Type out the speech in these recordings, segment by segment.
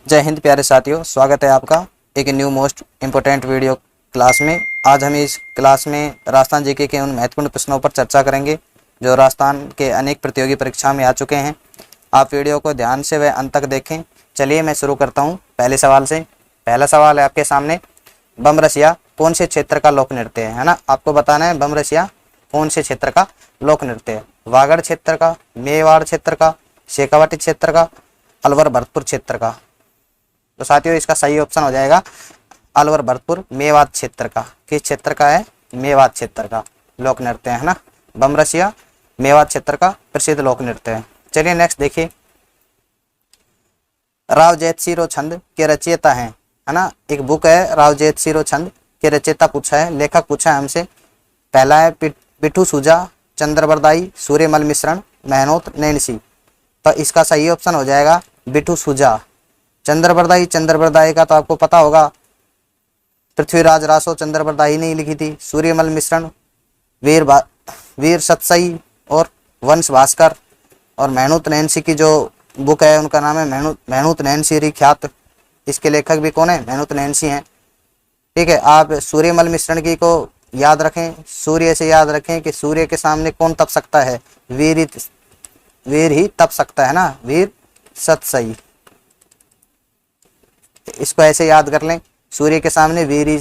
जय हिंद प्यारे साथियों, स्वागत है आपका एक new most important video class में। आज हम इस क्लास में राजस्थान जीके के उन महत्वपूर्ण प्रश्नों पर चर्चा करेंगे जो राजस्थान के अनेक प्रतियोगी परीक्षा में आ चुके हैं। आप वीडियो को ध्यान से व अंत तक देखें। चलिए मैं शुरू करता हूँ पहले सवाल से। पहला सवाल है आपके सामने, बमरसिया कौन से क्षेत्र का लोक नृत्य है ना। आपको बताना है बमरसिया कौन से क्षेत्र का लोक नृत्य है। वागड़ क्षेत्र का, मेवाड़ क्षेत्र का, शेखावाटी क्षेत्र का, अलवर भरतपुर क्षेत्र का। तो साथियों इसका सही ऑप्शन हो जाएगा अलवर भरतपुर मेवात क्षेत्र का। किस क्षेत्र का है? मेवात क्षेत्र का लोक नृत्य है ना। बमरसिया मेवात क्षेत्र का प्रसिद्ध लोक नृत्य है। चलिए नेक्स्ट देखिए, राव जैत सिरो छंद के रचयिता है ना। एक बुक है राव जैत सिरो छंद के रचयिता पूछा है, लेखक पूछा है हमसे। पहला है पिठू सूजा, चंद्रबरदाई, सूर्यमल मिश्रण, मेहनोत नैनसी। तो इसका सही ऑप्शन हो जाएगा बिठू सूजा। चंद्रबरदाई का तो आपको पता होगा, पृथ्वीराज रासो चंद्रबरदाई ने लिखी थी। सूर्यमल मिश्रण वीर सतसई और वंश भास्कर। और मेहनूत नैनसी की जो बुक है उनका नाम है मेहनूत नैनसी ख्यात। इसके लेखक भी कौन है? मेहनूत नैनसी हैं। ठीक है, आप सूर्यमल मिश्रण की को याद रखें, सूर्य से याद रखें कि सूर्य के सामने कौन तप सकता है? वीर ही तप सकता है ना, वीर सतसई। इसको ऐसे याद कर लें, सूर्य के सामने वीर ही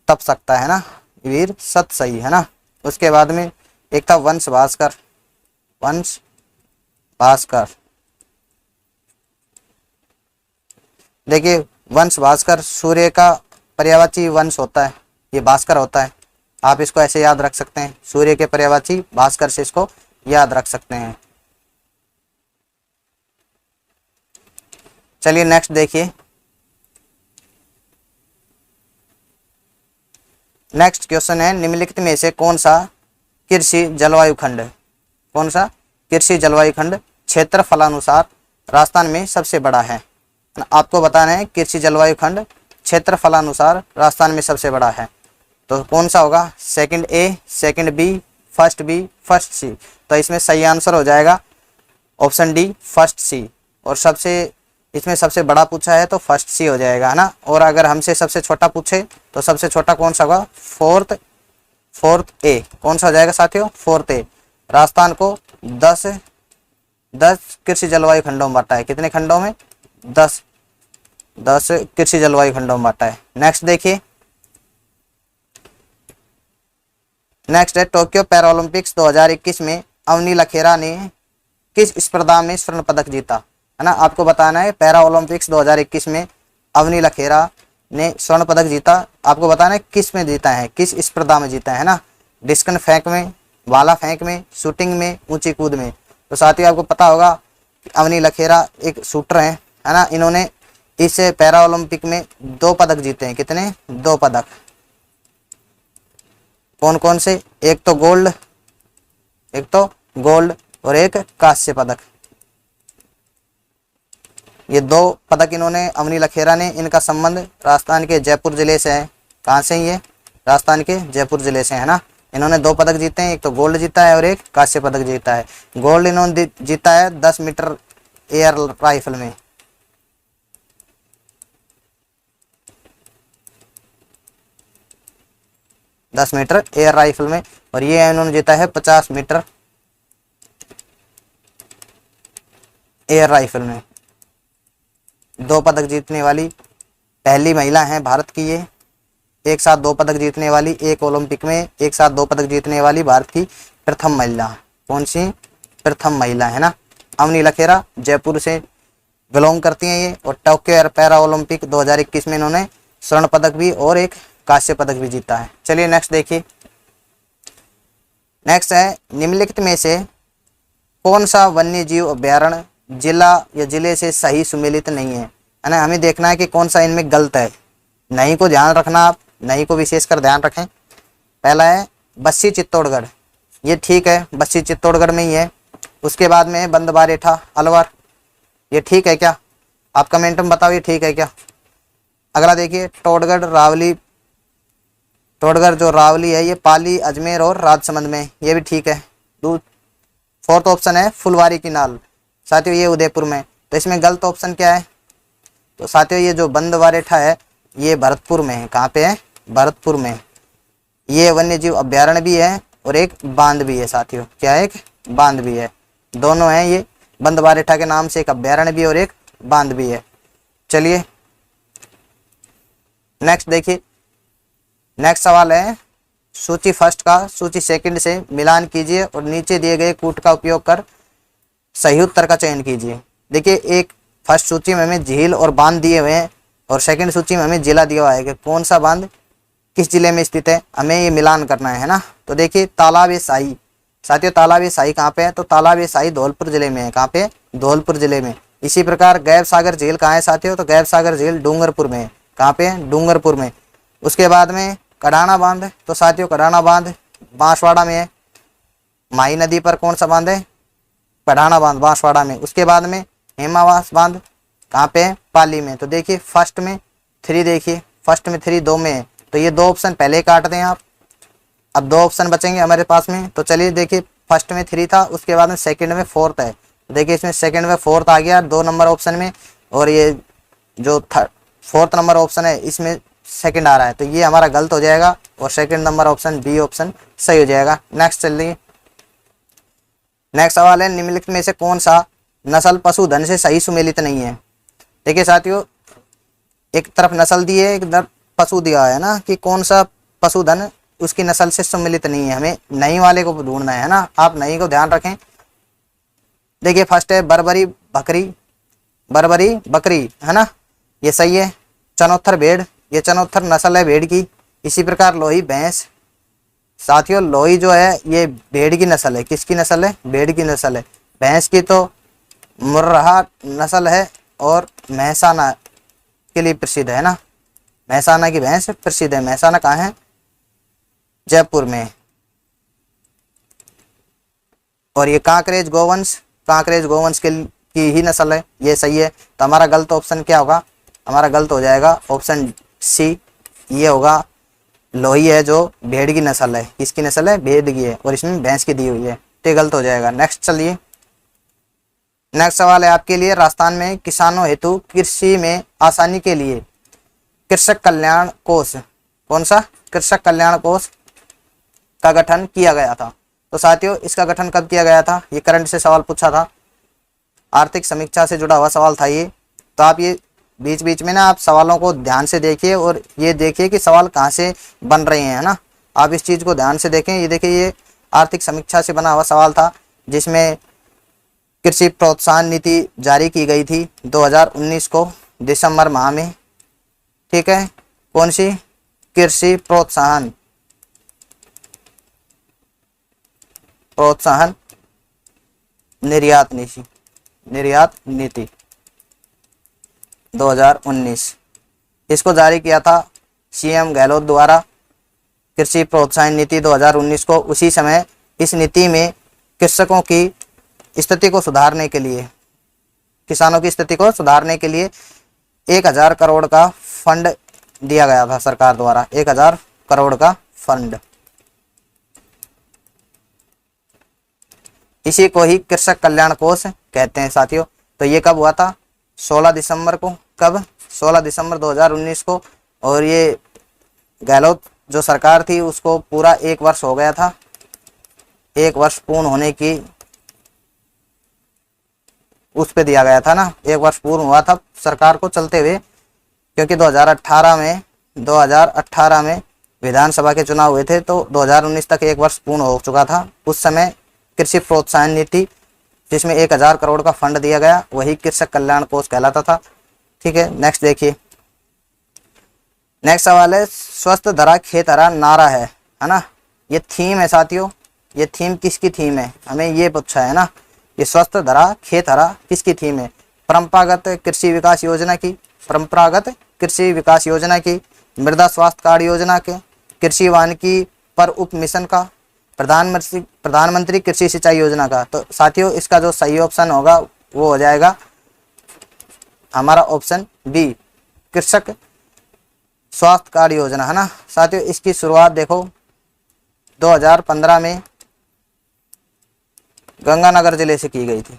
तप सकता है ना, वीर सतसई है ना। उसके बाद में एक था वंश भास्कर। देखिए वंश भास्कर सूर्य का पर्यायवाची वंश होता है, ये भास्कर होता है। आप इसको ऐसे याद रख सकते हैं, सूर्य के पर्यायवाची भास्कर से इसको याद रख सकते हैं। चलिए नेक्स्ट देखिए, नेक्स्ट क्वेश्चन है, निम्नलिखित में से कौन सा कृषि जलवायु खंड क्षेत्रफलानुसार राजस्थान में सबसे बड़ा है? आपको बताना है कृषि जलवायु खंड क्षेत्रफलानुसार राजस्थान में सबसे बड़ा है। तो कौन सा होगा? Second A, second B, first C. तो इसमें सही आंसर हो जाएगा ऑप्शन डी, फर्स्ट सी। और इसमें सबसे बड़ा पूछा है तो फर्स्ट सी हो जाएगा है ना। और अगर हमसे सबसे छोटा पूछे तो सबसे छोटा कौन सा होगा? फोर्थ ए। कौन सा हो जाएगा साथियों? फोर्थ ए। राजस्थान को 10 कृषि जलवायु खंडों में बांटा है। कितने खंडों में? 10 कृषि जलवायु खंडों में बांटा है। नेक्स्ट देखिए, नेक्स्ट है टोक्यो पैरालंपिक्स 2021 में अवनी लखेरा ने किस स्पर्धा में स्वर्ण पदक जीता है ना। आपको बताना है पैरा ओलंपिक्स 2021 में अवनी लखेरा ने स्वर्ण पदक जीता। आपको बताना है किस में जीता है, किस स्पर्धा में जीता है ना। डिस्कन फेंक में, भाला फेंक में, शूटिंग में, ऊंची कूद में। तो साथियों आपको पता होगा कि अवनी लखेरा एक शूटर है ना। इन्होंने इस पैरा ओलंपिक में 2 पदक जीते हैं। कितने? 2 पदक। कौन कौन से? एक तो गोल्ड और एक कांस्य पदक। ये 2 पदक इन्होंने, अवनी लखेरा ने। इनका संबंध राजस्थान के जयपुर जिले से है। कहाँ से? ये राजस्थान के जयपुर जिले से है ना। इन्होंने 2 पदक जीते हैं, एक तो गोल्ड जीता है और एक कांस्य पदक जीता है। गोल्ड इन्होंने जीता है 10 मीटर एयर राइफल में। एयर राइफल में। और ये इन्होंने जीता है 50 मीटर एयर राइफल में। 2 पदक जीतने वाली पहली महिला है भारत की ये। एक साथ 2 पदक जीतने वाली, एक ओलंपिक में एक साथ 2 पदक जीतने वाली भारत की प्रथम महिला। कौन सी? प्रथम महिला है ना। अवनी लखेरा जयपुर से बिलोंग करती हैं ये। और टोक्यो पैरा ओलंपिक 2021 में इन्होंने स्वर्ण पदक भी और एक कांस्य पदक भी जीता है। चलिए नेक्स्ट देखिए, नेक्स्ट है निम्नलिखित में से कौन सा वन्य जीव अभ्यारण्य जिला या जिले से सही सुमेलित नहीं है ना। हमें देखना है कि कौन सा इनमें गलत है। नहीं को ध्यान रखना, आप नहीं को विशेषकर ध्यान रखें। पहला है बस्सी चित्तौड़गढ़, ये ठीक है, बस्सी चित्तौड़गढ़ में ही है। उसके बाद में बंदबारेठा अलवर, ये ठीक है क्या? आप कमेंट में बताओ ये ठीक है क्या। अगला देखिए टोडगढ़ जो रावली है ये पाली, अजमेर और राजसमंद में, ये भी ठीक है। 4th ऑप्शन है फुलवारी की नाल, साथियों ये उदयपुर में। तो इसमें गलत ऑप्शन क्या है? तो साथियों ये जो बंदवारेठा है ये भरतपुर में है। कहाँ पे है? भरतपुर में। ये वन्य जीव अभ्यारण्य भी है और एक बांध भी है साथियों। क्या है? एक बांध भी है। दोनों हैं ये। बंदवारेठा के नाम से एक अभ्यारण्य भी और एक बांध भी है। चलिए नेक्स्ट देखिए। नेक्स्ट सवाल है सूची फर्स्ट का सूची सेकंड से मिलान कीजिए और नीचे दिए गए कूट का उपयोग कर सही उत्तर का चयन कीजिए। देखिए एक फर्स्ट सूची में हमें झील और बांध दिए हुए हैं और सेकंड सूची में हमें जिला दिया हुआ है कि कौन सा बांध किस जिले में स्थित है, हमें ये मिलान करना है ना। तो देखिए तालाब ए शाही साथियों, तालाब ए शाही कहाँ पे है? तो तालाब ए शाही धौलपुर जिले में है। कहाँ पे? धौलपुर जिले में। इसी प्रकार गैब सागर झील कहाँ है साथियों? तो गैब सागर झील डूंगरपुर में है। कहाँ पे? डूंगरपुर में। उसके बाद में कड़ाना बांध, तो साथियों कड़ाना बांध बांसवाड़ा में है। माही नदी पर कौन सा बांध है? कड़ाना बांध बांसवाड़ा में। उसके बाद में हेमावास बांध कहाँ पे है? पाली में। तो देखिए फर्स्ट में 3, देखिए फर्स्ट में 3 2 में है, तो ये 2 ऑप्शन पहले ही काट दें आप। अब 2 ऑप्शन बचेंगे हमारे पास में। तो चलिए देखिए फर्स्ट में 3 था, उसके बाद में सेकंड में 4th है। देखिए इसमें सेकंड में 4th आ गया 2 नंबर ऑप्शन में, और ये जो 4th नंबर ऑप्शन है इसमें सेकंड आ रहा है, तो ये हमारा गलत हो जाएगा और second number option B option सही हो जाएगा। नेक्स्ट चलिए। नेक्स्ट सवाल है निम्नलिखित में से कौन सा नस्ल पशुधन से सही सुमेलित नहीं है? देखिए साथियों एक तरफ नस्ल दी है, एक तरफ पशु दिया है ना, कि कौन सा पशुधन उसकी नस्ल से सम्मिलित नहीं है। हमें नई वाले को ढूंढना है ना, आप नई को ध्यान रखें। देखिए फर्स्ट है बरबरी बकरी, बरबरी बकरी है ना, ये सही है। चनौथर भेड़, ये चनौथर नस्ल है भेड़ की। इसी प्रकार लोही भैंस साथियों, लोही जो है ये भेड़ की नस्ल है। किसकी नस्ल है? भेड़ की नस्ल है। भैंस की तो मुर्राह नस्ल है और महसाना के लिए प्रसिद्ध है ना, महसाना की भैंस प्रसिद्ध है। महसाना कहाँ है? जयपुर में। और ये कांकरेज गोवंश, कांकरेज गोवंश की ही नस्ल है, ये सही है। तो हमारा गलत ऑप्शन क्या होगा? हमारा गलत हो जाएगा ऑप्शन सी, ये होगा लोही है जो भेड़ की नस्ल है। किसकी नस्ल है? भेड़ की है, और इसमें भैंस की दी हुई है, तो ये गलत हो जाएगा। नेक्स्ट चलिए। नेक्स्ट सवाल है आपके लिए राजस्थान में किसानों हेतु कृषि में आसानी के लिए कृषक कल्याण कोष, कौन सा? कृषक कल्याण कोष का गठन किया गया था। तो साथियों इसका गठन कब किया गया था? ये करंट से सवाल पूछा था, आर्थिक समीक्षा से जुड़ा हुआ सवाल था ये। तो आप ये बीच बीच में ना आप सवालों को ध्यान से देखिए और ये देखिए कि सवाल कहाँ से बन रहे हैं, है ना। आप इस चीज़ को ध्यान से देखें। ये देखिए ये आर्थिक समीक्षा से बना हुआ सवाल था, जिसमें कृषि प्रोत्साहन नीति जारी की गई थी 2019 को दिसंबर माह में। ठीक है, कौन सी? कृषि प्रोत्साहन निर्यात नीति 2019, इसको जारी किया था सीएम गहलोत द्वारा। कृषि प्रोत्साहन नीति 2019 को उसी समय इस नीति में कृषकों की स्थिति को सुधारने के लिए, किसानों की स्थिति को सुधारने के लिए 1000 करोड़ का फंड दिया गया था सरकार द्वारा। 1000 करोड़ का फंड, इसी को ही कृषक कल्याण कोष कहते हैं साथियों। तो ये कब हुआ था? 16 दिसंबर को। कब? 16 दिसंबर 2019 को। और ये गहलोत जो सरकार थी उसको पूरा 1 वर्ष हो गया था। 1 वर्ष पूर्ण होने की उस पे दिया गया था ना, 1 वर्ष पूर्ण हुआ था सरकार को चलते हुए, क्योंकि 2018 में विधानसभा के चुनाव हुए थे, तो 2019 तक 1 वर्ष पूर्ण हो चुका था। उस समय कृषि प्रोत्साहन नीति जिसमें 1000 करोड़ का फंड दिया गया वही कृषक कल्याण कोष कहलाता था। ठीक है, नेक्स्ट देखिए। नेक्स्ट सवाल है स्वस्थ धरा खेत हरा नारा है ना। ये थीम है साथियों, ये थीम किसकी थीम है? हमें ये पूछा है ना, ये स्वस्थ धरा खेत हरा किसकी थीम है? परंपरागत कृषि विकास योजना की, परंपरागत कृषि विकास योजना की, मृदा स्वास्थ्य कार्ड योजना के, कृषि वानिकी पर उप मिशन का, प्रधानमंत्री कृषि सिंचाई योजना का। तो साथियों इसका जो सही ऑप्शन होगा वो हो जाएगा हमारा ऑप्शन बी, कृषक स्वास्थ्य कार्ड योजना, है ना। साथियों इसकी शुरुआत देखो 2015 में गंगानगर जिले से की गई थी,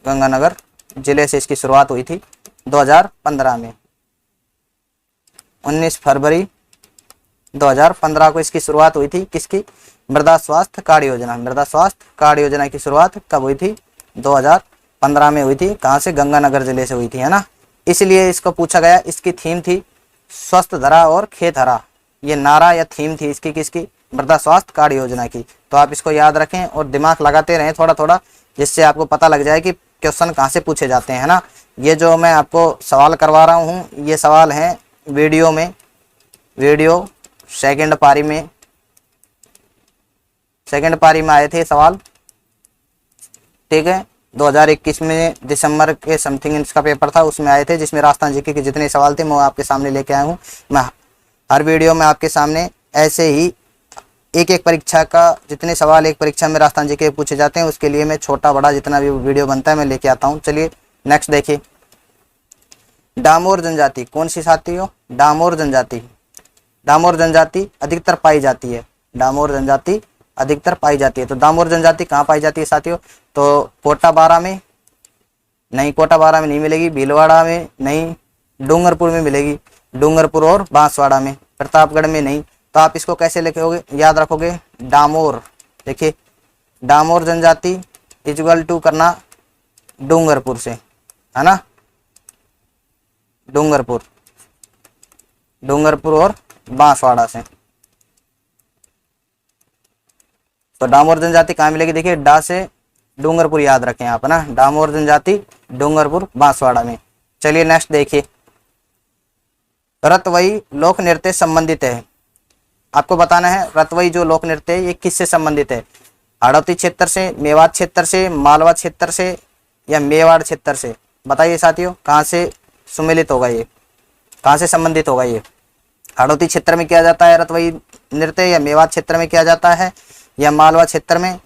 गंगानगर जिले से इसकी शुरुआत हुई थी 2015 में। 19 फरवरी 2015 को इसकी शुरुआत हुई थी। किसकी? मृदा स्वास्थ्य कार्ड योजना। मृदा स्वास्थ्य कार्ड योजना की शुरुआत कब हुई थी? 2015 में हुई थी। कहाँ से? गंगानगर जिले से हुई थी, है ना। इसलिए इसको पूछा गया। इसकी थीम थी स्वस्थ धरा और खेत हरा। ये नारा या थीम थी इसकी, किसकी? मृदा स्वास्थ्य कार्ड योजना की। तो आप इसको याद रखें और दिमाग लगाते रहें थोड़ा थोड़ा, जिससे आपको पता लग जाए कि क्वेश्चन कहाँ से पूछे जाते हैं, है ना। ये जो मैं आपको सवाल करवा रहा हूँ, ये सवाल हैं वीडियो में, वीडियो सेकंड पारी में, सेकंड पारी में आए थे सवाल, ठीक है। 2021 में दिसंबर के समथिंग इसका पेपर था, उसमें आए थे, जिसमें राजस्थान जीके के जितने सवाल थे मैं आपके सामने लेके आया हूँ। मैं हर वीडियो में आपके सामने ऐसे ही एक एक परीक्षा का जितने सवाल एक परीक्षा में राजस्थान जीके पूछे जाते हैं, उसके लिए मैं छोटा बड़ा जितना भी वीडियो बनता है मैं लेके आता हूँ। चलिए नेक्स्ट देखिए। डामोर जनजाति कौन सी साथी हो? डामोर जनजाति। डामोर जनजाति अधिकतर पाई जाती है। डामोर जनजाति अधिकतर पाई जाती है। तो डामोर जनजाति कहाँ पाई जाती है साथियों? तो कोटा बारा में नहीं, कोटा बारा में नहीं मिलेगी। भीलवाड़ा में नहीं, डूंगरपुर में मिलेगी। डूंगरपुर और बांसवाड़ा में। प्रतापगढ़ में नहीं। तो आप इसको कैसे लिखोगे, याद रखोगे? डामोर। देखिए डामोर जनजाति इक्वल टू करना डूंगरपुर से, है ना। डूंगरपुर, डूंगरपुर और बांसवाड़ा से। तो डामोर जनजाति कहाँ मिलेगी? देखिए डा से डूंगरपुर याद रखें आप, है ना। डामोर जनजाति डूंगरपुर बांसवाड़ा में। चलिए नेक्स्ट देखिए। रतवई लोक नृत्य संबंधित है। आपको बताना है रतवई जो लोक नृत्य है ये किससे संबंधित है? हाड़ौती क्षेत्र से, मेवात क्षेत्र से, मालवा क्षेत्र से या मेवाड़ क्षेत्र से? बताइए साथियों, कहाँ से सुमेलित होगा ये, कहाँ से संबंधित होगा ये? हाड़ौती क्षेत्र में किया जाता है रतवई नृत्य, या मेवात क्षेत्र में किया जाता है, या मालवा क्षेत्र में,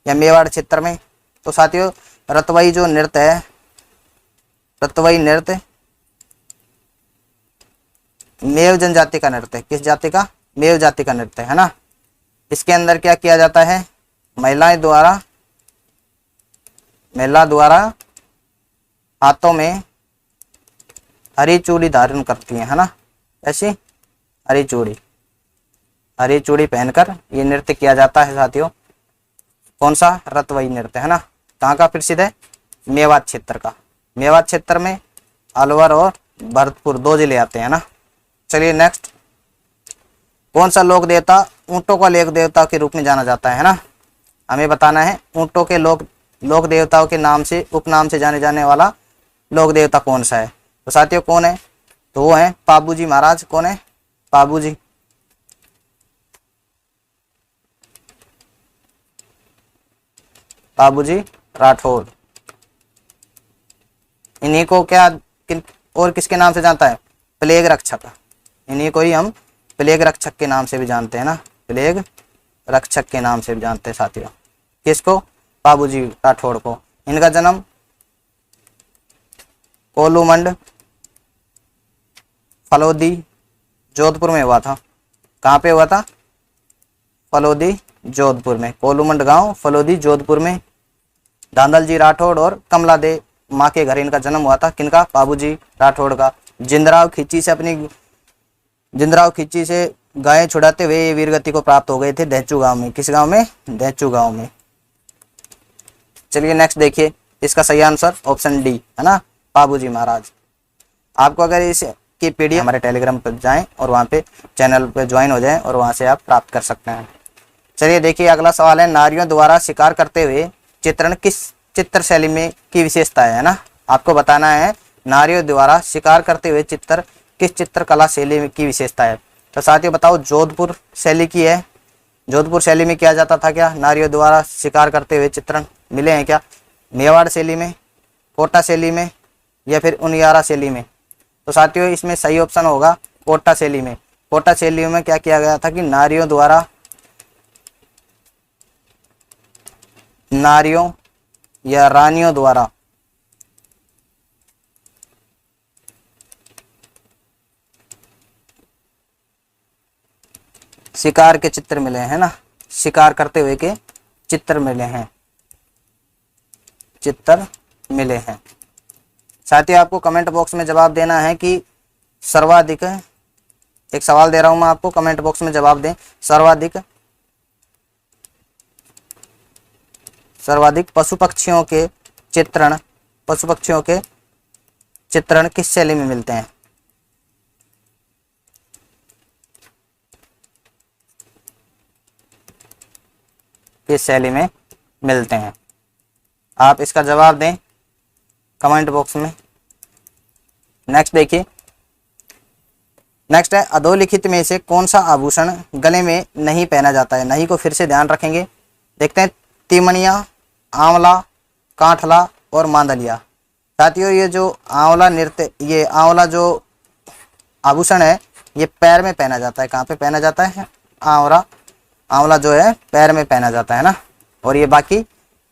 या मेवाड़ क्षेत्र में? तो साथियों रतवई जो नृत्य है, रतवई नृत्य मेव जनजाति का नृत्य है। किस जाति का? मेव जाति का नृत्य, है ना। इसके अंदर क्या किया जाता है? महिला द्वारा हाथों में हरी चूड़ी धारण करती हैं, है ना। ऐसी हरी चूड़ी पहनकर ये नृत्य किया जाता है साथियों। कौन सा? रतवई नृत्य, है ना। कहाँ का प्रसिद्ध है? मेवात क्षेत्र का। मेवात क्षेत्र में अलवर और भरतपुर दो जिले आते हैं ना। चलिए नेक्स्ट। कौन सा लोक देवता ऊंटों का लोक देवता के रूप में जाना जाता है ना। हमें बताना है ऊंटों के लोक देवताओं के नाम से, उपनाम से जाने जाने वाला लोक देवता कौन सा है? तो साथियों कौन है? तो वो है पाबूजी महाराज। कौन है? पाबूजी। पाबूजी राठौड़। इन्हीं को क्या और किसके नाम से जानता है? प्लेग रक्षक। इन्हीं को ही हम प्लेग रक्षक के नाम से भी जानते हैं ना। प्लेग रक्षक के नाम से भी जानते हैं साथियों। किसको? पाबूजी राठौड़ को। इनका जन्म कोलूमंड फलोदी जोधपुर में हुआ था। कहाँ पे हुआ था? फलोदी जोधपुर में। कोलूमंड गांव, फलोदी जोधपुर में। धांधल जी राठौड़ और कमला दे माँ के घर इनका जन्म हुआ था। किनका? पाबूजी राठौड़ का। जिंदराव खिच्ची से गायें छुड़ाते हुए ये वीरगति को प्राप्त हो गए थे दहचू गांव में। किस गांव में? दहचू गांव में। चलिए नेक्स्ट देखिए। इसका सही आंसर ऑप्शन डी, है ना, पाबूजी महाराज। आपको अगर इसकी पीडीएफ हमारे टेलीग्राम पर जाएं और वहां पे चैनल पे ज्वाइन हो जाएं और वहां से आप प्राप्त कर सकते हैं। चलिए देखिए अगला सवाल है। नारियों द्वारा शिकार करते हुए चित्रण किस चित्र शैली में की विशेषता है ना। आपको बताना है नारियों द्वारा शिकार करते हुए चित्र किस चित्रकला शैली की विशेषता है। तो साथियों बताओ, जोधपुर शैली की है। जोधपुर शैली में किया जाता था क्या? नारियों द्वारा शिकार करते हुए चित्रण मिले हैं क्या? मेवाड़ शैली में, कोटा शैली में, या फिर उनियारा शैली में? तो साथियों इसमें सही ऑप्शन होगा कोटा शैली में। कोटा शैली में क्या किया गया था कि नारियों या रानियों द्वारा शिकार के चित्र मिले हैं ना। शिकार करते हुए के चित्र मिले हैं, चित्र मिले हैं। साथियों आपको कमेंट बॉक्स में जवाब देना है कि सर्वाधिक, एक सवाल दे रहा हूं मैं आपको, कमेंट बॉक्स में जवाब दें। सर्वाधिक पशु पक्षियों के चित्रण किस शैली में मिलते हैं? किस शैली में मिलते हैं? आप इसका जवाब दें कमेंट बॉक्स में। नेक्स्ट देखिए, नेक्स्ट है अधोलिखित में से कौन सा आभूषण गले में नहीं पहना जाता है? नहीं को फिर से ध्यान रखेंगे। देखते हैं, तिमनिया, आंवला, कांठला और मांदलिया। साथियों ये जो आंवला नृत्य, ये आंवला जो आभूषण है ये पैर में पहना जाता है। कहाँ पे पहना जाता है? आंवला जो है पैर में पहना जाता है ना, और ये बाकी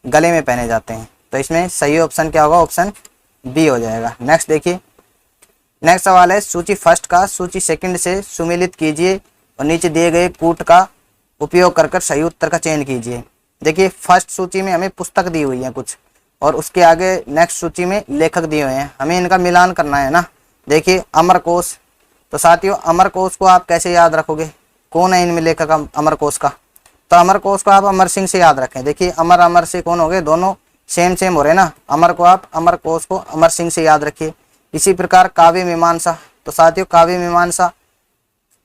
गले में पहने जाते हैं। तो इसमें सही ऑप्शन क्या होगा? ऑप्शन बी हो जाएगा। नेक्स्ट देखिए, नेक्स्ट सवाल है सूची फर्स्ट का सूची सेकंड से सुमेलित कीजिए और नीचे दिए गए कूट का उपयोग कर सही उत्तर का चयन कीजिए। देखिए फर्स्ट सूची में हमें पुस्तक दी हुई है कुछ, और उसके आगे नेक्स्ट सूची में लेखक दिए हुए हैं, हमें इनका मिलान करना है ना। देखिए अमरकोश, तो साथियों अमरकोश को आप कैसे याद रखोगे? कौन है इनमें लेखक अमरकोश का? तो अमरकोश को आप अमर सिंह से याद रखें। देखिए अमर से कौन हो गए? दोनों सेम हो रहे ना। अमरकोश को अमर सिंह से याद रखिए। इसी प्रकार काव्य मीमांसा, तो साथियों काव्य मीमांसा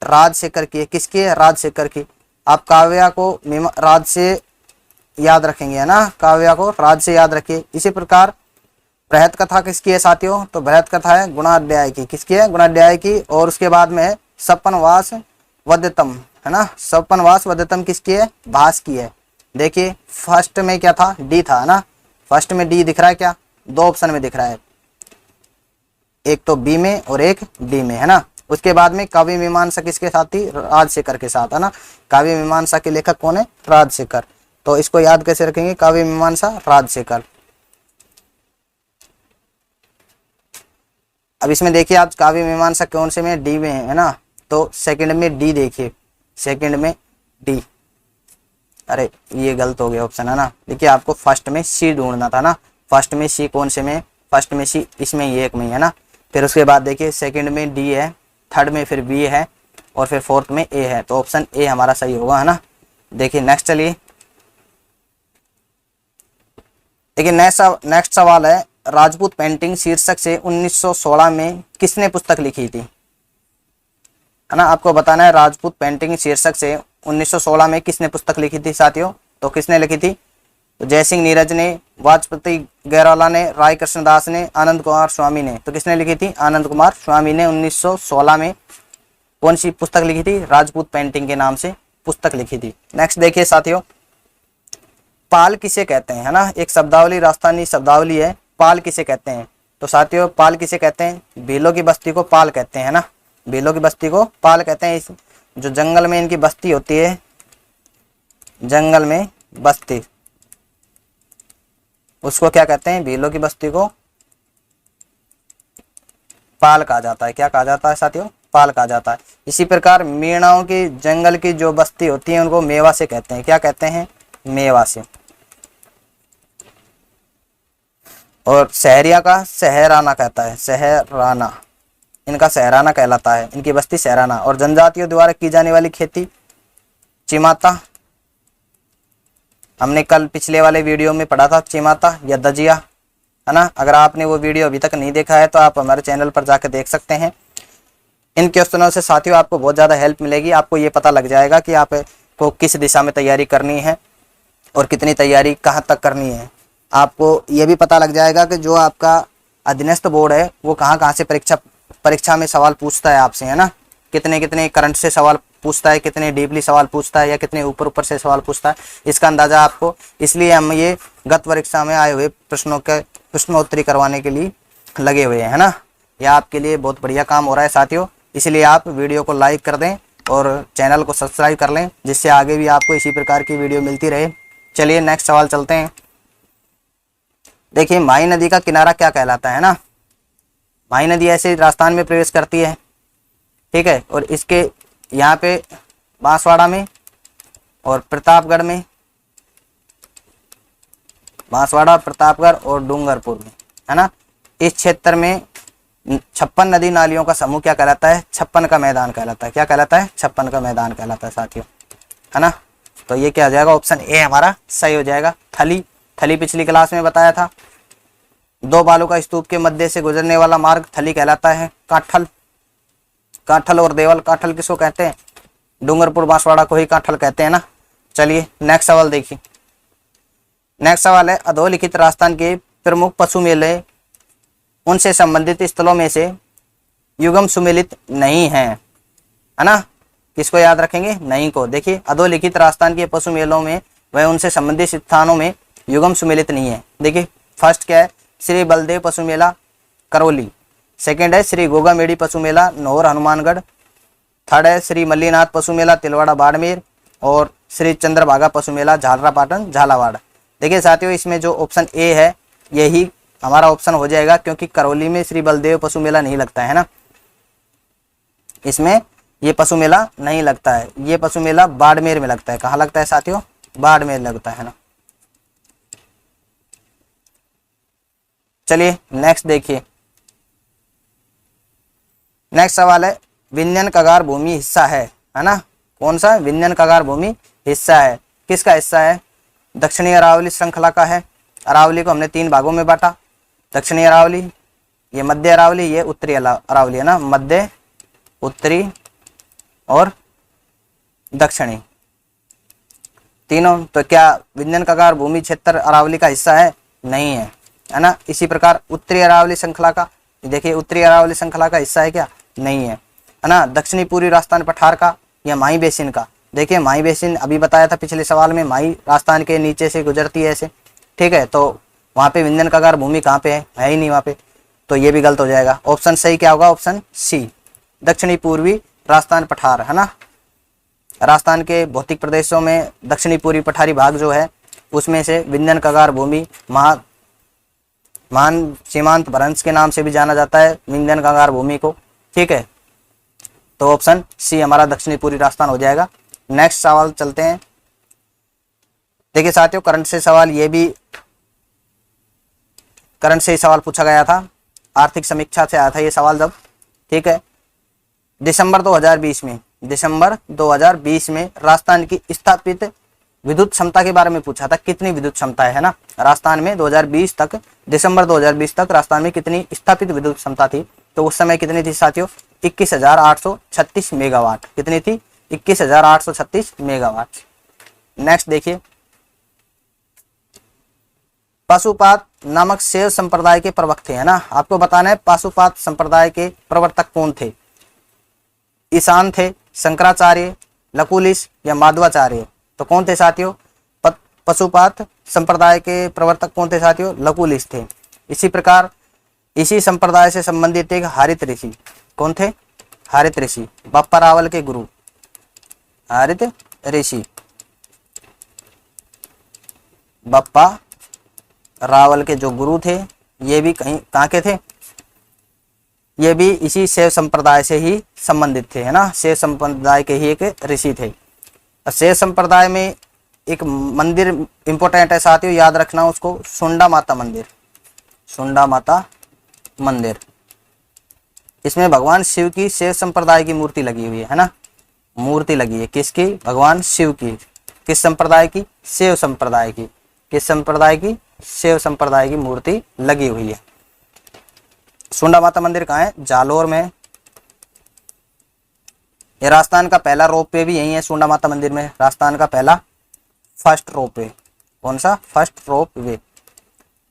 राजशेखर की है। किसकी है? राजशेखर की। आप काव्या को राज से याद रखेंगे है ना, काव्या को राज से याद रखिए। इसी प्रकार बृहत कथा किसकी है साथियों? तो बृहत कथा है गुणाध्याय की। किसकी है? गुणाध्याय की। और उसके बाद में है सपनवास वद्यतम, है ना। सपनवास वद्यतम किसकी है? भास की है। देखिए फर्स्ट में क्या था? डी था ना। फर्स्ट में डी दिख रहा है क्या? दो ऑप्शन में दिख रहा है, एक तो बी में और एक डी में, है ना। उसके बाद में काव्य मीमांसा किसके साथ थी? राजशेखर के साथ, है ना। काव्य मीमांसा के लेखक कौन है? राजशेखर। तो इसको याद कैसे रखेंगे? काव्य मीमांसा राजशेखर। अब इसमें देखिए आप काव्य मीमांसा कौन से में? डी में है ना। तो सेकंड में डी देखिए, सेकंड में डी। अरे ये गलत हो गया ऑप्शन, है ना। देखिए आपको फर्स्ट में सी ढूंढना था ना। फर्स्ट में सी कौन से में? फर्स्ट में सी, इसमें ये एक में, है ना। फिर उसके बाद देखिए सेकंड में डी है, थर्ड में फिर बी है, और फिर फोर्थ में ए है। तो ऑप्शन ए हमारा सही होगा, है ना। देखिए नेक्स्ट चलिए, देखिए नेक्स्ट सवाल है राजपूत पेंटिंग शीर्षक से 1916 में किसने पुस्तक लिखी थी? है ना, आपको बताना है राजपूत पेंटिंग शीर्षक से 1916 में किसने पुस्तक लिखी थी साथियों। तो किसने लिखी थी? तो जयसिंह नीरज ने, वाजपेयी गैरवाला ने, राय कृष्णदास ने, आनंद कुमार स्वामी ने। तो किसने लिखी थी? आनंद कुमार स्वामी ने 1916 में कौन सी पुस्तक लिखी थी? राजपूत पेंटिंग के नाम से पुस्तक लिखी थी। नेक्स्ट देखिए साथियों, पाल किसे कहते हैं? है ना, एक शब्दावली, राजस्थानी शब्दावली है। पाल किसे कहते हैं? तो साथियों पाल किसे कहते हैं? भीलों की बस्ती को पाल कहते हैं, है ना। भीलों की बस्ती को पाल कहते हैं। इस जो जंगल में इनकी बस्ती होती है, जंगल में बस्ती, उसको क्या कहते हैं? भीलों की बस्ती को पाल कहा जाता है। क्या कहा जाता है साथियों? पाल कहा जाता है। इसी प्रकार मीणाओं की जंगल की जो बस्ती होती है उनको मेवा से कहते हैं। क्या कहते हैं? मेवा से। और शहरिया का सहराना कहता है, सहराना, इनका सहराना कहलाता है, इनकी बस्ती सहराना। और जनजातियों द्वारा की जाने वाली खेती चिमाता, हमने कल पिछले वाले वीडियो में पढ़ा था, चिमाता या दजिया, है ना। अगर आपने वो वीडियो अभी तक नहीं देखा है तो आप हमारे चैनल पर जाकर देख सकते हैं। इन क्वेश्चनों से साथियों आपको बहुत ज़्यादा हेल्प मिलेगी। आपको ये पता लग जाएगा कि आपको किस दिशा में तैयारी करनी है और कितनी तैयारी कहाँ तक करनी है। आपको ये भी पता लग जाएगा कि जो आपका अधीनस्थ बोर्ड है वो कहाँ से परीक्षा में सवाल पूछता है आपसे, है ना। कितने करंट से सवाल पूछता है, कितने डीपली सवाल पूछता है, या कितने ऊपर से सवाल पूछता है, इसका अंदाजा आपको। इसलिए हम ये गत परीक्षा में आए हुए प्रश्नोत्तरी करवाने के लिए लगे हुए हैं, है ना। यह आपके लिए बहुत बढ़िया काम हो रहा है साथियों। इसलिए आप वीडियो को लाइक कर दें और चैनल को सब्सक्राइब कर लें, जिससे आगे भी आपको इसी प्रकार की वीडियो मिलती रहे। चलिए नेक्स्ट सवाल चलते हैं। देखिए माही नदी का किनारा क्या कहलाता है ना। माही नदी ऐसे राजस्थान में प्रवेश करती है, ठीक है। और इसके यहाँ पे बांसवाड़ा में और प्रतापगढ़ में, बांसवाड़ा, प्रतापगढ़ और डूंगरपुर में, है ना। इस क्षेत्र में 56 नदी नालियों का समूह क्या कहलाता है? 56 का मैदान कहलाता है। क्या कहलाता है? 56 का मैदान कहलाता है साथियों, है ना। तो ये क्या हो जाएगा? ऑप्शन ए हमारा सही हो जाएगा। थली, थली पिछली क्लास में बताया था, दो बालू का स्तूप के मध्य से गुजरने वाला मार्ग थली कहलाता है। काठल, काठल और देवल, काठल किसको कहते हैं? डूंगरपुर बांसवाड़ा को ही काठल कहते हैं ना। चलिए नेक्स्ट सवाल देखिए। नेक्स्ट सवाल है, अधोलिखित राजस्थान के प्रमुख पशु मेले उनसे संबंधित स्थलों में से युगम सुमेलित नहीं है ना। किसको याद रखेंगे? नहीं को। देखिए अधोलिखित राजस्थान के पशु मेलों में वह उनसे संबंधित स्थानों में युगम सुमेलित नहीं है। देखिए फर्स्ट क्या है? श्री बलदेव पशु मेला करौली, सेकेंड है श्री गोगामेड़ी पशु मेला नौर हनुमानगढ़, थर्ड है श्री मल्लीनाथ पशु मेला तिलवाड़ा बाड़मेर, और श्री चंद्रभागा पशु मेला झालरापाटन झालावाड़। देखिए साथियों इसमें जो ऑप्शन ए है यही हमारा ऑप्शन हो जाएगा, क्योंकि करौली में श्री बलदेव पशु मेला नहीं लगता है ना, इसमें ये पशु मेला नहीं लगता है। ये पशु मेला बाड़मेर में लगता है। कहाँ लगता है साथियों? बाड़मेर लगता है ना। चलिए नेक्स्ट देखिए। नेक्स्ट सवाल है, विंध्यन कगार भूमि हिस्सा है ना। कौन सा? विंध्यन कगार भूमि हिस्सा है। किसका हिस्सा है? दक्षिणी अरावली श्रृंखला का है। अरावली को हमने 3 भागों में बांटा, दक्षिणी अरावली, ये मध्य अरावली, ये उत्तरी अरावली है ना। मध्य, उत्तरी और दक्षिणी तीनों। तो क्या विंध्यन कगार भूमि क्षेत्र अरावली का हिस्सा है? नहीं है ना। इसी प्रकार उत्तरी अरावली श्रृंखला का, देखिए उत्तरी अरावली श्रृंखला का हिस्सा है क्या? नहीं है ना। दक्षिणी पूर्वी राजस्थान पठार का या माही बेसिन का, देखिए माही बेसिन अभी बताया था पिछले सवाल में, माही राजस्थान के नीचे से गुजरती है ऐसे, ठीक है। तो वहाँ पे विंध्यन कगार भूमि कहाँ पे है ही नहीं वहाँ पे, तो ये भी गलत हो जाएगा। ऑप्शन सही क्या होगा? ऑप्शन सी, दक्षिणी पूर्वी राजस्थान पठार, है ना। राजस्थान के भौतिक प्रदेशों में दक्षिणी पूर्वी पठारी भाग जो है उसमें से विंध्यन कगार भूमि महान सीमांत भ्रंश के नाम से भी जाना जाता है विंध्यन कगार भूमि को, ठीक है। तो ऑप्शन सी हमारा दक्षिणी पूर्वी राजस्थान हो जाएगा। नेक्स्ट सवाल चलते हैं। देखिए साथियों करंट से सवाल, ये भी करंट से ही सवाल पूछा गया था, आर्थिक समीक्षा से आया था ये सवाल जब, ठीक है। दिसंबर 2020 में राजस्थान की स्थापित विद्युत क्षमता के बारे में पूछा था। कितनी विद्युत क्षमता है ना राजस्थान में 2020 तक, दिसंबर 2020 तक राजस्थान में कितनी स्थापित विद्युत क्षमता थी? तो उस समय कितनी थी साथियों? 21,836 मेगावाट। कितनी थी? 21,836 मेगावाट। नेक्स्ट देखिए, पाशुपात नामक शैव संप्रदाय के प्रवक्ता है ना। आपको बताना है पाशुपात संप्रदाय के प्रवर्तक कौन थे? ईशान थे, शंकराचार्य, लकुलिश या माधवाचार्य। तो कौन थे साथियों? पशुपात संप्रदाय के प्रवर्तक कौन थे साथियों? लकुलिश थे। इसी प्रकार इसी संप्रदाय से संबंधित एक हारित ऋषि, कौन थे? हारित ऋषि, बप्पा रावल के गुरु हारित ऋषि, बप्पा रावल के जो गुरु थे ये भी कहाँ के थे? ये भी इसी शैव संप्रदाय से ही संबंधित थे, है ना। शैव संप्रदाय के ही एक ऋषि थे। शैव संप्रदाय में एक मंदिर इंपॉर्टेंट है साथियों, याद रखना उसको, सुंडा माता मंदिर। सुंडा माता मंदिर, इसमें भगवान शिव की शैव संप्रदाय की मूर्ति लगी हुई है ना। मूर्ति लगी है किसकी? भगवान शिव की। किस संप्रदाय की? शैव संप्रदाय की। किस संप्रदाय की? शैव संप्रदाय की मूर्ति लगी हुई है। सुंडा माता मंदिर कहाँ है? जालोर में। ये राजस्थान का पहला रोप वे भी यही है सुंडा माता मंदिर में। राजस्थान का पहला फर्स्ट रोप वे, कौन सा? फर्स्ट रोप वे।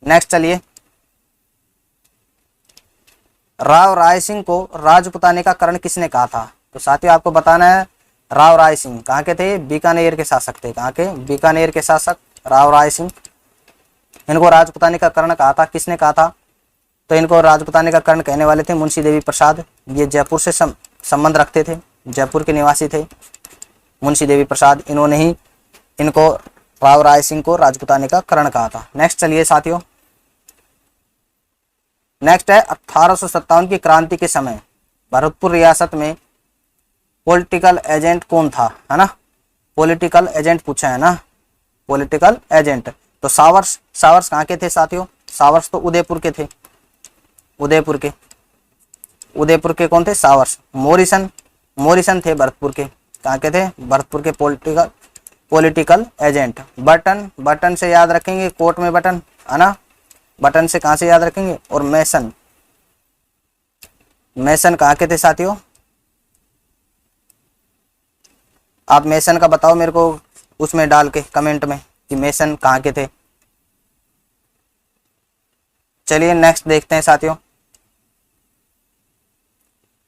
नेक्स्ट चलिए, राव राय सिंह को राजपुताने का करण किसने कहा था? तो साथियों आपको बताना है राव राय सिंह कहाँ के थे? बीकानेर के शासक थे। कहाँ के? बीकानेर के शासक राव राय सिंह। इनको राजपुताने का करण कहा था। किसने कहा था? तो इनको राजपुताने का कर्ण कहने वाले थे मुंशी देवी प्रसाद। ये जयपुर से संबंध रखते थे, जयपुर के निवासी थे मुंशी देवी प्रसाद। इन्होंने ही इनको राव राय सिंह को राजपुताने का कर्ण कहा था। नेक्स्ट चलिए साथियों, नेक्स्ट है 1857 की क्रांति के समय भरतपुर रियासत में पॉलिटिकल एजेंट कौन था, है ना। पॉलिटिकल एजेंट पूछा है ना, पॉलिटिकल एजेंट। तो सावर्स, सावर्स कहाँ के थे साथियों? सावर्स तो उदयपुर के थे। उदयपुर के, उदयपुर के कौन थे? सावर्स। मोरिसन थे भरतपुर के, कहाँ के थे? भरतपुर के पॉलिटिकल एजेंट। बटन से याद रखेंगे, कोर्ट में बटन, है ना, बटन से कहाँ से याद रखेंगे। और मेसन कहाँ के थे साथियों? आप मेसन का बताओ मेरे को उसमें डाल के कमेंट में कि मेसन कहाँ के थे। चलिए नेक्स्ट देखते हैं साथियों।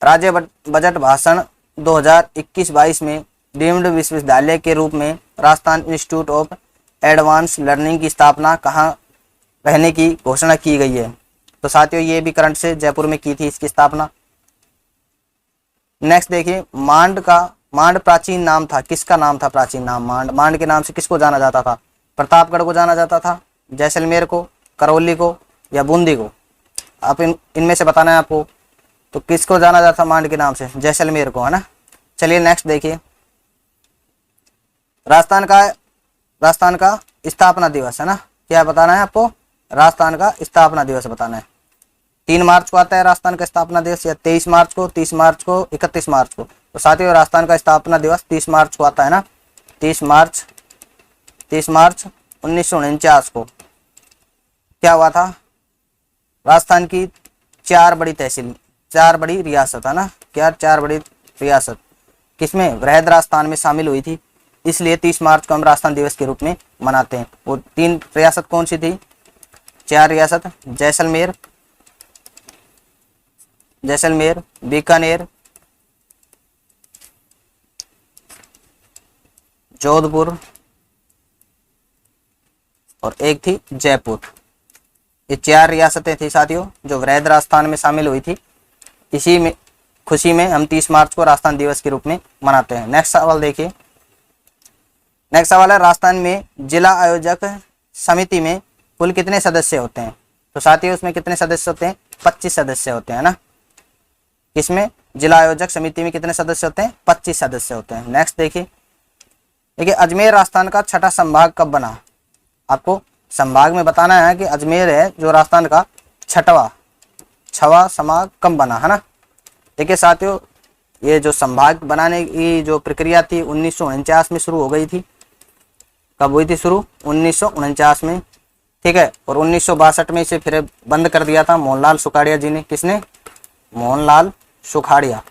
राज्य बजट भाषण 2021-22 में डीम्ड विश्वविद्यालय के रूप में Rajasthan institute of advance learning की स्थापना कहाँ रहने की घोषणा की गई है? तो साथियों ये भी करंट से जयपुर में की थी इसकी स्थापना। नेक्स्ट देखिए, मांड प्राचीन नाम था, किसका नाम था? प्राचीन नाम मांड के नाम से किसको जाना जाता था? प्रतापगढ़ को जाना जाता था, जैसलमेर को, करौली को, या बूंदी को? आप इनमें से बताना है आपको। तो किसको जाना जाता था मांड के नाम से? जैसलमेर को, है ना। चलिए नेक्स्ट देखिए, राजस्थान का स्थापना दिवस, है ना, क्या बताना है आपको? राजस्थान का स्थापना दिवस बताना है। 3 मार्च को आता है राजस्थान का स्थापना दिवस, या 23 मार्च को, 30 मार्च को, 31 मार्च को? तो साथियों राजस्थान का स्थापना दिवस 30 मार्च को आता है ना, 30 मार्च 1949 को। क्या हुआ था? राजस्थान की 4 बड़ी तहसील, 4 बड़ी रियासत, है ना, क्या 4 बड़ी रियासत किसमें? वृहद राजस्थान में शामिल हुई थी, इसलिए 30 मार्च को हम राजस्थान दिवस के रूप में मनाते हैं। वो 3 रियासत कौन सी थी? 4 रियासत, जैसलमेर, बीकानेर, जोधपुर, और एक थी जयपुर। ये 4 रियासतें थी साथियों जो वृहद राजस्थान में शामिल हुई थी। इसी में खुशी में हम 30 मार्च को राजस्थान दिवस के रूप में मनाते हैं। नेक्स्ट सवाल देखिए, नेक्स्ट सवाल है, राजस्थान में जिला आयोजक समिति में कुल कितने सदस्य होते हैं? तो साथियों उसमें कितने सदस्य होते हैं? 25 सदस्य होते हैं ना। इसमें जिला आयोजक समिति में कितने सदस्य होते हैं? 25 सदस्य होते हैं। नेक्स्ट देखिए, अजमेर राजस्थान का 6ठा संभाग कब बना? आपको संभाग में बताना है कि अजमेर है जो राजस्थान का 6वां संभाग कब बना, है ना। देखिए साथियों, ये जो संभाग बनाने की जो प्रक्रिया थी 1949 में शुरू हो गई थी। कब हुई थी शुरू? 1949 में, ठीक है। और 1962 में इसे फिर बंद कर दिया था मोहनलाल सुखाड़िया जी ने। किसने? मोहनलाल सुखाड़िया।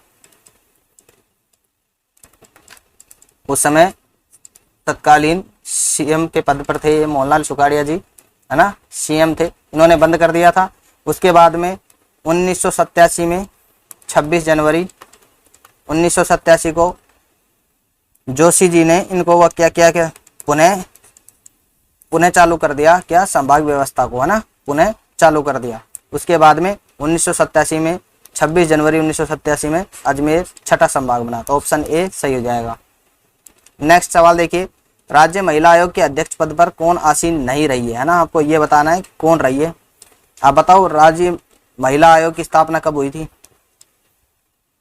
उस समय तत्कालीन सीएम के पद पर थे ये मोहनलाल सुखाड़िया जी, है ना, सीएम थे। इन्होंने बंद कर दिया था। उसके बाद में 1987 में 26 जनवरी 1987 को जोशी जी ने इनको वह क्या किया, क्या पुनः चालू कर दिया, क्या संभाग व्यवस्था को, है ना, पुनः चालू कर दिया। उसके बाद में 1987 में 26 जनवरी 1987 में अजमेर 6ठा संभाग बना। तो ऑप्शन ए सही हो जाएगा। नेक्स्ट सवाल देखिए, राज्य महिला आयोग के अध्यक्ष पद पर कौन आसीन नहीं रही है ना। आपको ये बताना है कौन रही है। आप बताओ, राज्य महिला आयोग की स्थापना कब हुई थी?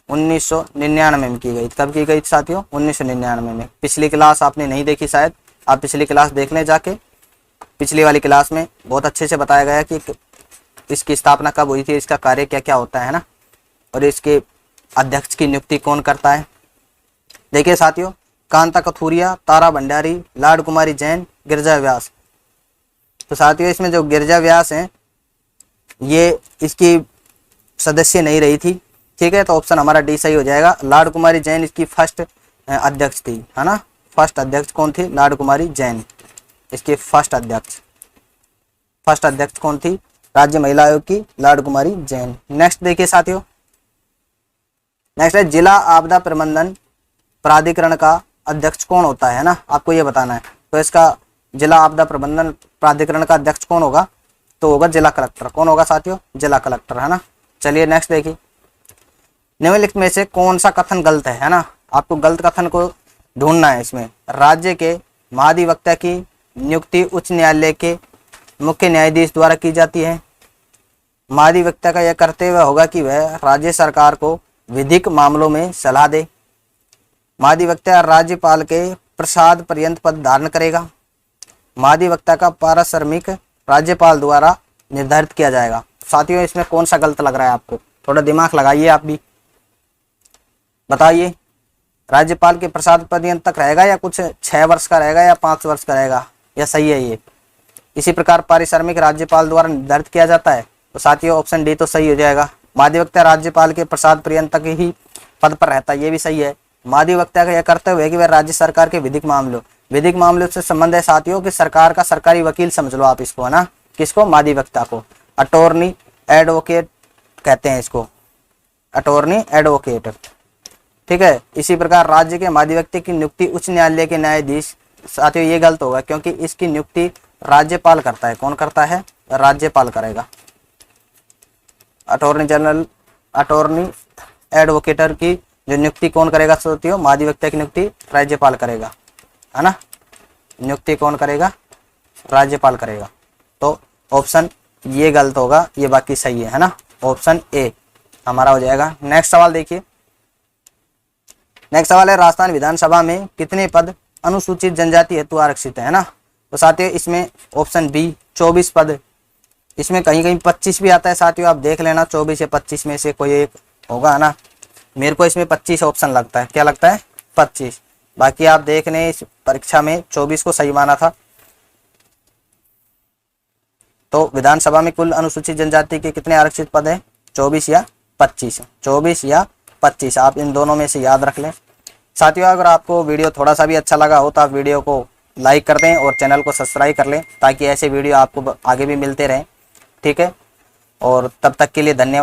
1999 में की गई। कब की गई साथियों? 1999 में। पिछली क्लास आपने नहीं देखी शायद, आप पिछली क्लास देख लें जाके। पिछली वाली क्लास में बहुत अच्छे से बताया गया कि इसकी स्थापना कब हुई थी, इसका कार्य क्या क्या होता है ना, और इसके अध्यक्ष की नियुक्ति कौन करता है। देखिए साथियों, कांता कथूरिया, तारा भंडारी, लाड कुमारी जैन, गिरजा व्यास। तो साथियों इसमें जो गिरजा व्यास हैं ये इसकी सदस्य नहीं रही थी, ठीक है। तो ऑप्शन हमारा डी सही हो जाएगा। लाड कुमारी जैन इसकी फर्स्ट अध्यक्ष थी, है ना। फर्स्ट अध्यक्ष कौन थी? लाड कुमारी जैन इसकी फर्स्ट अध्यक्ष कौन थी? राज्य महिला आयोग की लाड कुमारी जैन। नेक्स्ट देखिए साथियों, नेक्स्ट है जिला आपदा प्रबंधन प्राधिकरण का अध्यक्ष कौन होता है ना। आपको ये बताना है। तो इसका जिला आपदा प्रबंधन प्राधिकरण का अध्यक्ष कौन होगा? तो होगा जिला कलेक्टर। कौन होगा साथियों? जिला कलेक्टर, है ना। चलिए नेक्स्ट देखिए, निम्नलिखित में से कौन सा कथन गलत है ना। आपको गलत कथन को ढूंढना है। इसमें राज्य के महाधिवक्ता की नियुक्ति उच्च न्यायालय के मुख्य न्यायाधीश द्वारा की जाती है। महाधिवक्ता का यह कर्तव्य होगा कि वह राज्य सरकार को विधिक मामलों में सलाह दे। महाधिवक्ता राज्यपाल के प्रसाद पर्यंत पद धारण करेगा। महाधिवक्ता का पारिश्रमिक राज्यपाल द्वारा निर्धारित किया जाएगा। साथियों इसमें कौन सा गलत लग रहा है आपको? थोड़ा दिमाग लगाइए आप भी, बताइए। राज्यपाल के प्रसाद पर्यंत तक रहेगा या कुछ 6 वर्ष का रहेगा या 5 वर्ष का रहेगा, या सही है ये? इसी प्रकार पारिश्रमिक राज्यपाल द्वारा निर्धारित किया जाता है, तो साथियों ऑप्शन डी तो सही हो जाएगा। महाधिवक्ता राज्यपाल के प्रसाद पर्यंत तक ही पद पर रहता है, ये भी सही है। महाधिवक्ता का यह कर्तव्य है कि वह राज्य सरकार के विधिक मामलों से संबंध है साथियों कि सरकार का सरकारी वकील समझ लो आप इसको, है ना। किसको? महाधिवक्ता को। अटॉर्नी एडवोकेट कहते हैं इसको, अटॉर्नी एडवोकेट, ठीक है। इसी प्रकार राज्य के महाधिवक्ता की नियुक्ति उच्च न्यायालय के न्यायाधीश, साथियों ये गलत होगा क्योंकि इसकी नियुक्ति राज्यपाल करता है। कौन करता है? राज्यपाल करेगा। अटॉर्नी जनरल, अटॉर्नी एडवोकेटर की जो नियुक्ति कौन करेगा साथियों? महाधिवक्ता की नियुक्ति राज्यपाल करेगा, है ना। नियुक्ति कौन करेगा? राज्यपाल करेगा। तो ऑप्शन ये गलत होगा, ये बाकी सही है ना। ऑप्शन ए हमारा हो जाएगा। नेक्स्ट सवाल देखिए। नेक्स्ट सवाल है राजस्थान विधानसभा में कितने पद अनुसूचित जनजाति हेतु आरक्षित है ना। तो साथियों इसमें ऑप्शन बी 24 पद, इसमें कहीं कहीं 25 भी आता है साथियों, आप देख लेना 24 या 25 में से कोई एक होगा ना। मेरे को इसमें 25 ऑप्शन लगता है। क्या लगता है? 25। बाकी आप देख लें, इस परीक्षा में 24 को सही माना था। तो विधानसभा में कुल अनुसूचित जनजाति के कितने आरक्षित पद है? 24 या 25। 24 या 25, आप इन दोनों में से याद रख लें। साथियों अगर आपको वीडियो थोड़ा सा भी अच्छा लगा हो तो आप वीडियो को लाइक कर दें और चैनल को सब्सक्राइब कर लें ताकि ऐसे वीडियो आपको आगे भी मिलते रहें, ठीक है। और तब तक के लिए धन्यवाद।